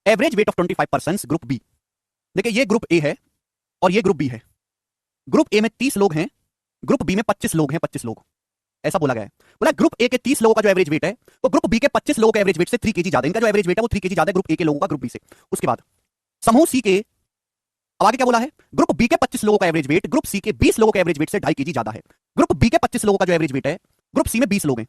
Average weight of 25% group B. देखिए ये group A है और ये ग्रुप बी है। ग्रुप ए में 30 लोग हैं, ग्रुप बी में 25 लोग हैं, 25 लोग ऐसा बोला गया है। बोला ग्रुप ए के 30 लोगों का जो एवरेज वेट है वो ग्रुप बी के 25 लोगों के एवरेज वेट से 3 केजी ज्यादा है। इनका जो एवरेज वेट है वो 3 केजी ज्यादा है ग्रुप ए के लोगों का ग्रुप बी से। उसके बाद समूह सी के, अब आगे क्या बोला है, ग्रुप बी के 25 लोगों का एवरेज वेट ग्रुप सी के 20 लोगों के एवरेज वेट से 2.5 केजी ज्यादा है। ग्रुप बी के 25 लोगों का जो एवरेज वेट है, ग्रुप सी में 20 लोग हैं,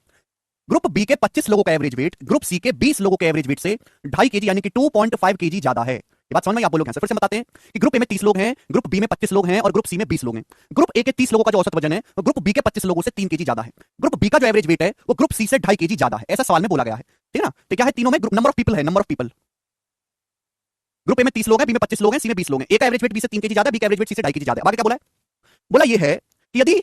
ग्रुप बी के 25 लोगों का एवरेज वेट ग्रुप सी के 20 लोगों के एवरेज वेट से 2.5 केजी यानी कि 2.5 केजी ज्यादा है। ये बात समझ में, आप बोलोगे फिर से बताते हैं कि ग्रुप ए में 30 लोग हैं, ग्रुप बी में 25 लोग हैं और ग्रुप सी में 20 लोग हैं। ग्रुप ए के 30 लोगों का जो औसत वजन है वो ग्रुप बी के 25 लोगों से 3 केजी ज्यादा है। ग्रुप बी का जो एवरेज वेट है वो ग्रुप सी से 2.5 केजी ज्यादा है। ऐसा सवाल में बोला गया है, ठीक है ना। तो क्या है, तीनों में नंबर ऑफ पीपल है, number of people. Group A में 30 लोग हैं, बी में 25 लोग हैं, सी में 20 लोग हैं। ए का एवरेज वेट बी से 3 केजी ज्यादा है, बी का एवरेज वेट सी से 2.5 केजी ज्यादा है। आगे क्या बोला है, बोला ये है कि यदि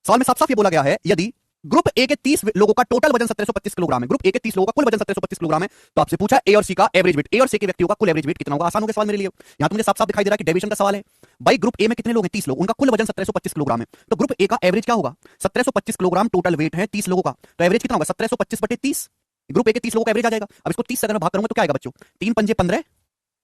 सवाल में साफ साफ ये बोला गया है, यदि ग्रुप ए के 30 लोगों का टोटल वजन 1725 किलोग्राम है, ग्रुप ए के 30 लोगों का कुल वजन 1725 किलोग्राम है, तो आपसे पूछा ए और सी का एवरेज वेट, ए और सी के व्यक्तियों का कुल एवरेज वेट कितना होगा। आसान हो गया सवाल मेरे लिए। यहां तो मुझे साफ साफ दिखाई दे रहा है कि डेविएशन का सवाल है। भाई ग्रुप ए में कितने लोग हैं, 30 लोग, उनका कुल वजन 1725 किलोग्राम है, तो ग्रुप ए का एवरेज क्या होगा, 1725 किलोग्राम टोटल वेट है 30 लोगों का, तो एवरेज कितना होगा 1725 बटे 30। ग्रुप ए के 30 लोगों का एवरेज आ जाएगा। अब इसको 30 से अगर मैं भाग करूंगा तो क्या आएगा बच्चों, 3 पंजे 15,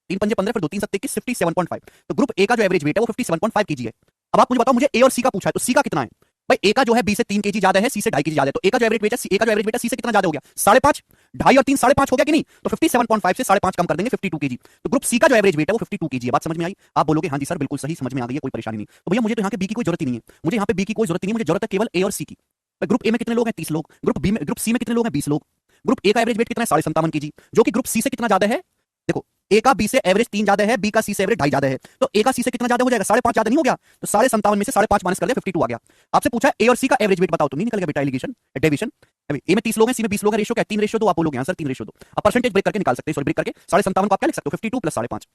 3 पंजे 15 फिर 2 3 7 21, 57.5। तो ग्रुप ए का जो एवरेज वेट है वो 57.5 केजी है। अब आप मुझे बताओ, मुझे ए और सी का पूछा है, तो सी का कितना है भाई। ए का जो है बी से 3 केजी ज्यादा है, सी से 2.5 केजी ज्यादा है, तो ए का जो एवरेज वेट है, सी ए का जो एवरेज वेट है सी से कितना ज्यादा हो गया, 5.5, 2.5 और 3 5.5 हो गया कि नहीं। तो 57.5 से 5.5 कम कर देंगे 52 केजी, तो ग्रुप सी का जो एवरेज वेट है वो 52 केजी है। बात समझ में आई। आप बोलोगे हाँ जी सर बिल्कुल सही, समझ में आ गई है, कोई परेशानी नहीं। तो भैया मुझे तो यहाँ के बी की कोई जरूरत ही नहीं है, मुझे यहाँ पे बी की कोई जरूरत ही नहीं, मुझे जरूरत है केवल ए और सी की। ग्रुप ए में कितने लोग हैं, 30 लोग, ग्रुप सी में कितने लोग हैं, 20 लोग। ग्रुप ए का एवरेज वेट कितना है, 57.5 केजी, जो कि ग्रुप सी से कितना ज्यादा है। देखो ए का बी से एवरेज 3 ज्यादा है, बी का सी से एवरेज 2.5 ज्यादा है, तो ए का सी से कितना ज्यादा हो जाएगा, 5.5 ज्यादा नहीं हो गया। तो 57.5 में से 5.5 माइनस कर दिया, 52 आ गया। आपसे पूछा ए और सी का एवरेज वेट बताओ, तो नहीं निकल गया बेटा एलिगेशन डेविएशन। ए में 30 लोग हैं, सी में 20 लोग हैं, रेशियो क्या है, 3 रेशियो 2। आप बोलोगे हाँ सर 3 रेशियो 2। अब परसेंटेज ब्रेक करके निकाल सकते हैं, सॉरी ब्रेक करके 57.5 को आप क्या लिख सकते हो, 52 प्लस 5.5।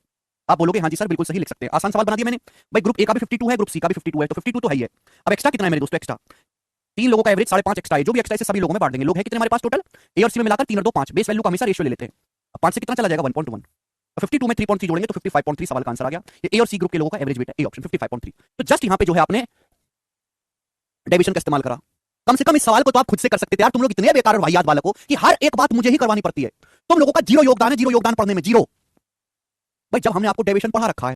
आप बोलोगे हाँ जी सर बिल्कुल सही लिख सकते हैं, आसान सवाल बना दिया मैंने। भाई ग्रुप ए का भी 52 है, ग्रुप सी का भी 52 है, तो 52 तो है ही है। अब एक्स्ट्रा कितना है मेरे दोस्तों, एक्स्ट्रा 3 लोगों का एवरेज 5.5 एक्स्ट्रा है, जो भी एक्स्ट्रा है सभी लोगों में बांट देंगे। लोग हैं कितने हमारे पास टोटल, ए और सी में मिलाकर 3 और 2 5, बेस वैल्यू का हमेशा रेशियो ले लेते हैं। अब 5 से कितना चला जाएगा 1.1, 52 में 3.3 जोड़ेंगे तो 55.3 सवाल का आंसर आ गया। ये ए और सी ग्रुप के लोगों का एवरेज वेट है, ए ऑप्शन 55.3। तो जस्ट यहां पे जो है आपने डेविएशन का इस्तेमाल करा। कम से कम इस सवाल को तो आप खुद से कर सकते थे यार, तुम लोग इतने बेकार और वाहियात बालक हो कि हर एक बात मुझे ही करवानी पड़ती है। तुम लोगों का जीरो योगदान है, जीरो योगदान पढ़ने में, जीरो। भाई जब हमने आपको डेविएशन पढ़ा रखा है